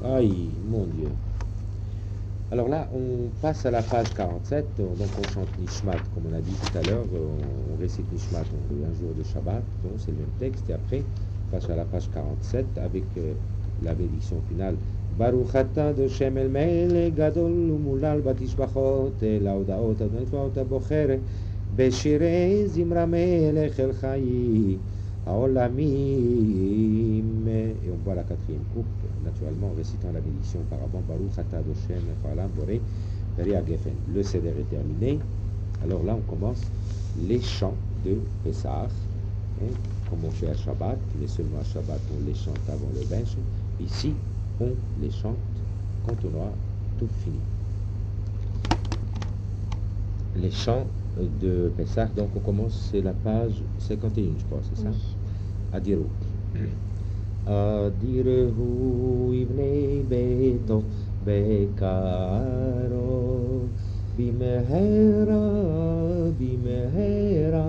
Aïe, mon Dieu. Alors là, on passe à la page 47, donc on chante Nishmat, comme on a dit tout à l'heure, on récite Nishmat un jour de Shabbat, donc c'est le même texte, et après, on passe à la page 47 avec la bénédiction finale. Baruch atah Hashem el melech gadol umulal batishbachot el ההודעות הנפלאות הבוחרת בשירי זמרה מלך אל חיי העולמים. Et on voit la quatrième coupe, naturellement en récitant la bénédiction auparavant, Baruch atah Hashem Echalam Boré Peria Geffen. Le Seder est terminé. Alors là, on commence les chants de Pessah, comme on fait à Shabbat, mais seulement à Shabbat, on les chante avant le Bench. Ici, on les chante quand on aura tout fini. Les chants de Pessah, donc on commence, c'est la page 51, je crois, c'est ça? Adiru. Adiru ibnei beto bekaro bimehera bimehera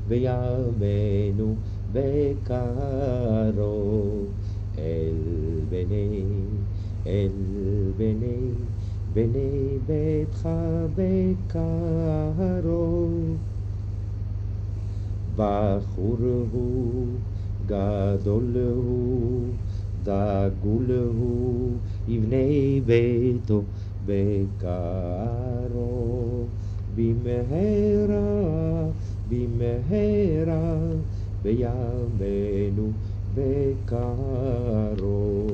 veyamenu bekaro el bnei bnei betcha bekaro בחור הוא, גדול הוא, דגול הוא, יבנה ביתו בקרו. במהרה, במהרה, בימינו בקרו.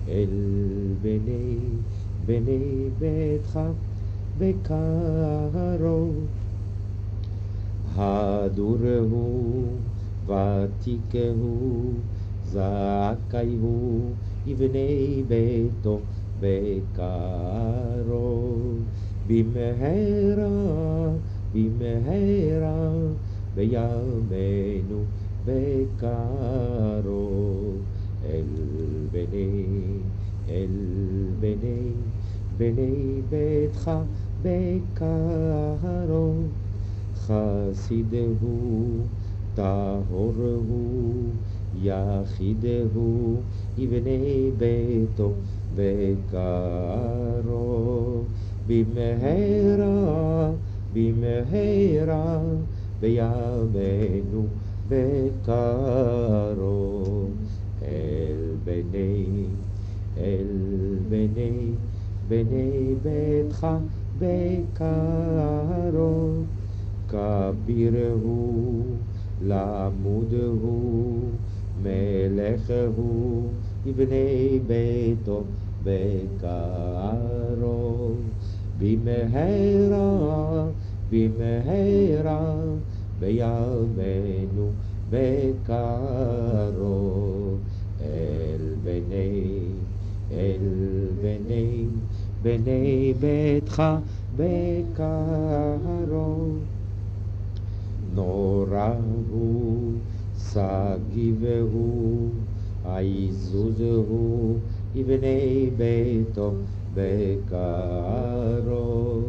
אל בני ביתך בקרו. הדור הוא, ותיק הוא, זכאי הוא, יבנה ביתו בקרו. במהרה, במהרה, בימינו בקרו. בני ביתך בקרו. חסיד הוא, טהור הוא, יחיד הוא, יבנה ביתו בקרו. במהרה, במהרה, בימינו בקרו. בני ביתך בקרו. כביר הוא, למוד הוא, מלך הוא, יבנה ביתו בקרו. במהרה, במהרה, בימינו בקרו. בני ביתך בקרו. נורא הוא, סגיב הוא, עזוז הוא, יבנה ביתו בקרו.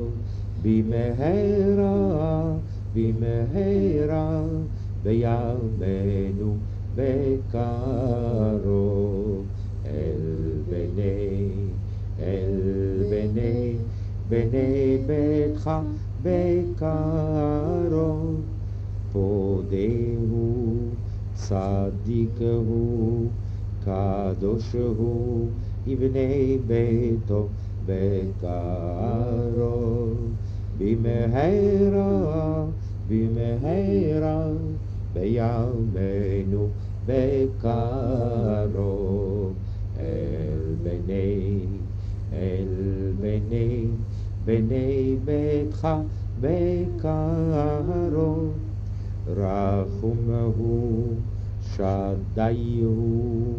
במהרה, במהרה, בימינו בקרו. בני ביתך בקרו. פודה הוא, צדיק הוא, קדוש הוא, יבנה ביתו בקרו. במהרה, במהרה, בימינו בקרו. בני ביתך בקרו. רחום הוא, שדי הוא,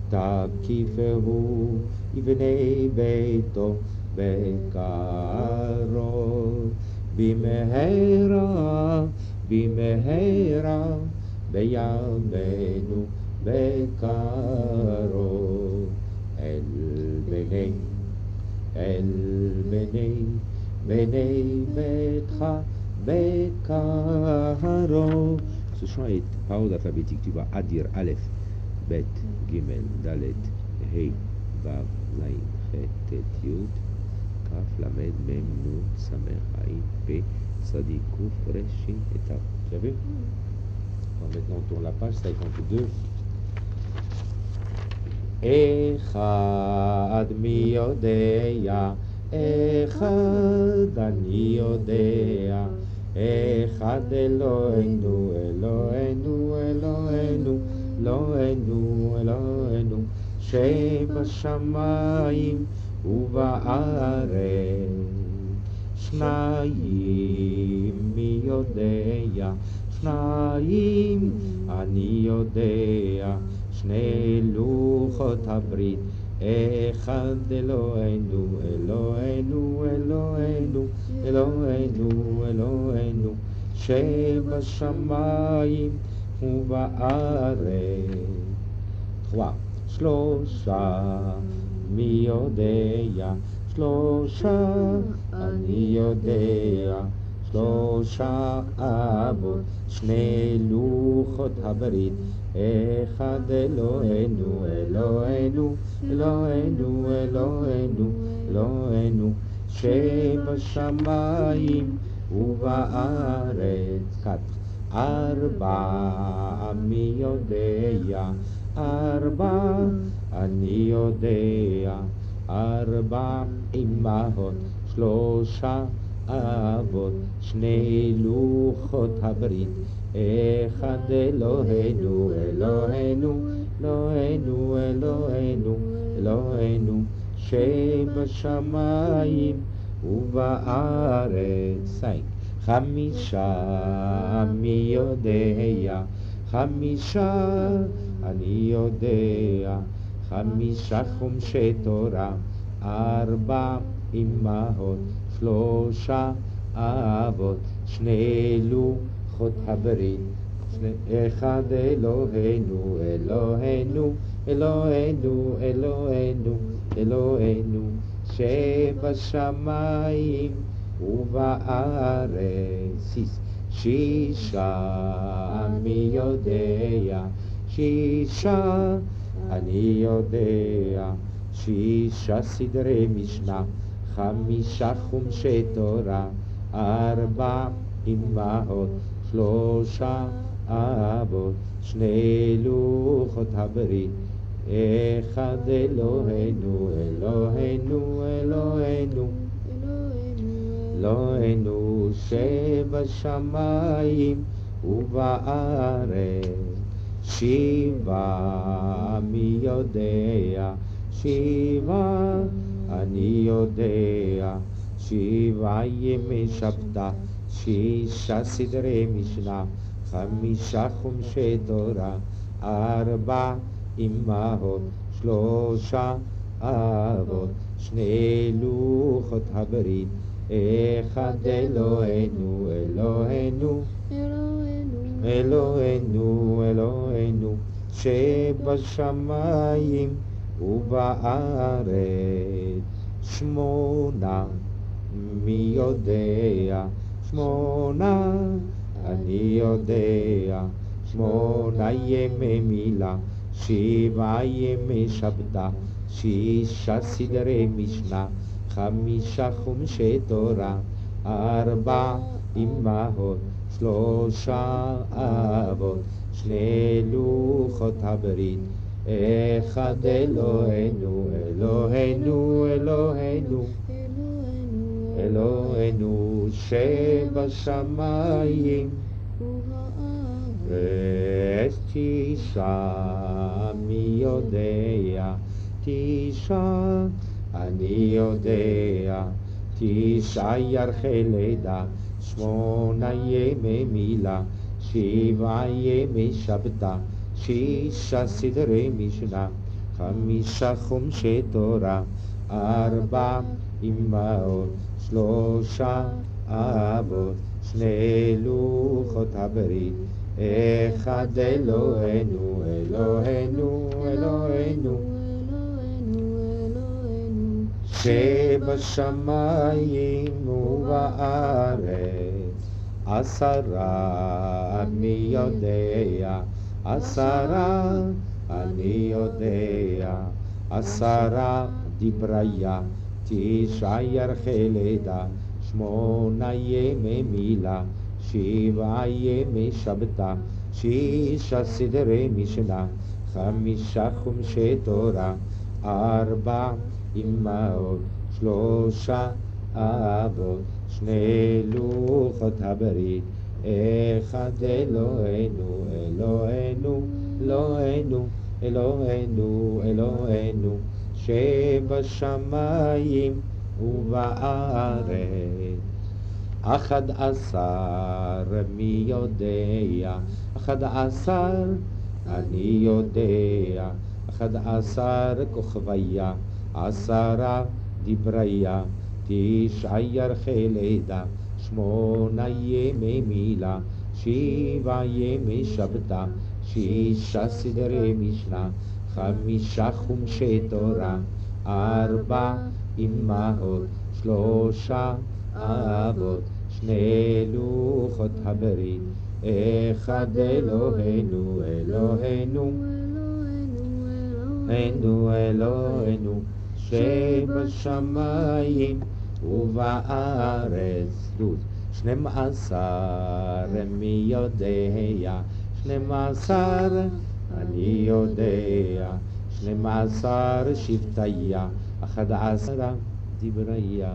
תקיף הוא, יבנה ביתו בקרו. במהרה, במהרה, בימינו בקרו. בני ביתך בקרו. Ce chant est par ordre alphabétique. Tu vois Adir, Aleph, ב', ג', ד', ה', ו', ז', ח', ט', י', כ', ל', מ', נ', ס', ע', פ', צדיק, ק', ר', ש', et tav. Tu as vu? Alors maintenant on tourne la page 52. אחד מי יודע, אחד אני יודע, אחד אלוהינו, אלוהינו, אלוהינו, אלוהינו, אלוהינו, שבשמיים ובארץ. שניים מי יודע, שניים אני יודע, שני לוחות הברית, אחד אלוהינו, אלוהינו, אלוהינו, אלוהינו, אלוהינו, שבשמיים ובארץ. 3. שלושה מי יודע, שלושה אני יודע, שלושה אבות, שני לוחות הברית, אחד אלוהינו, אלוהינו, אלוהינו, אלוהינו, אלוהינו, שבשמיים ובארץ. 4. ארבע מי יודע, ארבע אני יודע, ארבע אמהות, שלושה אבות, שני לוחות הברית, אחד אלוהינו, אלוהינו, אלוהינו, אלוהינו, אלוהינו, שבשמיים ובארץ. 5. מי יודע, 5 אני יודע, 5 חומשי תורה, 4 אמהות, 3 אבות, שני לוחות הברית, אחד אלוהינו, אלוהינו, אלוהינו, אלוהינו, אלוהינו, שבשמיים ובארץ. 6. מי יודע, 6 אני יודע, 6 סדרי משנה, 5 חומשי תורה, 4 אמהות, 3 אבות, שני לוחות הברית, אחד אלוהינו, אלוהינו, אלוהינו, אלוהינו, שבשמיים ובארץ. 7. מי יודע, 7 אני יודע, 7 ימי שבתא, 6 סדרי משנה, 5 חומשי תורה, 4 אמהות, 3 אבות, שני לוחות הברית, אחד אלוהינו, אלוהינו, אלוהינו, אלוהינו, שבשמיים ובארץ. 8. מי יודע, 8 אני יודע, 8 ימי מילה, 7 ימי שבתא, 6 סדרי משנה, 5 חומשי תורה, 4 אמהות, 3 אבות, שני לוחות הברית, אחד אלוהינו, אלוהינו, אלוהינו, אלוהינו, שבשמיים ובארץ. 9. מי יודע, 9 אני יודע, 9 ירחי לידה, 8 ימי מילה, 7 ימי שבתא, 6 סדרי משנה, 5 חומשי תורה, 4 אמהות, 3 אבות, שני לוחות הברית, אחד אלוהינו, אלוהינו, אלוהינו, שבשמיים ובארץ. 10. מי יודע, 10 אני יודע, 10 דבריה, 9 ירחי לידה, 8 ימי מילה, 7 ימי שבתה, 6 סדרי משנה, 5 חומשי תורה, 4 אמהות, 3 אבות, 2 לוחות הברית, 1 אלוהינו, אלוהינו, אלוהינו, אלוהינו, אלוהינו, שבשמיים ובארץ. 11 מי יודע, 11 אני יודע, 11 כוכביה, 10 דבריה, 9 ירחי לידה, 8 ימי מילה, 7 ימי שבתה, 6 סדרי משנה, 5 חומשי תורה, 4 אמהות, 3 אבות, 2 לוחות הברית, 1 אלוהינו, אלוהינו, אלוהינו, אלוהינו, שבשמיים ובארץ. 12 מי יודע, 12 אני יודע, 12 שבטיה, 11 דבריה,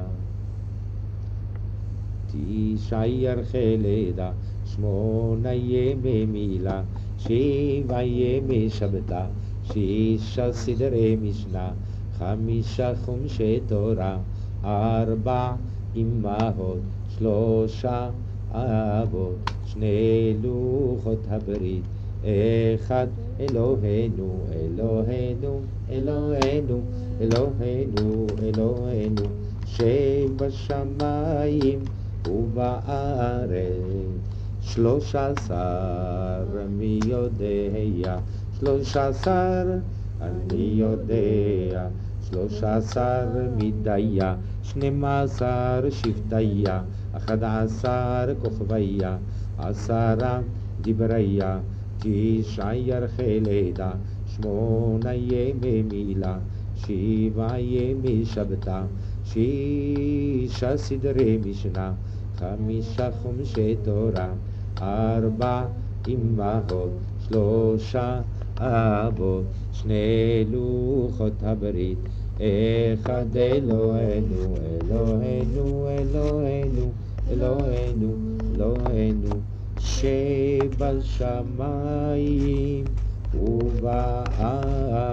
9 ירחי לידה, 8 ימי מילה, 7 ימי שבתה, 6 סדרי משנה, 5 חומשי תורה, 4 אמהות, 3 אבות, 2 לוחות הברית, 1 אלוהינו, אלוהינו, אלוהינו, אלוהינו, אלוהינו, שבשמיים ובארץ. 13 מי יודע, 13 אני יודע, 13 מדיה, 12 שבטיה, 11 כוכביה, 10 דבריה, 9 ירחי לידה, 8 ימי מילה, 7 ימי שבתה, 6 סדרי משנה, 5 חומשי תורה, 4 אמהות, 3 אבות, 2 לוחות הברית, 1 אלוהינו, אלוהינו, אלוהינו, אלוהינו, אלוהינו, שבשמיים ובארץ.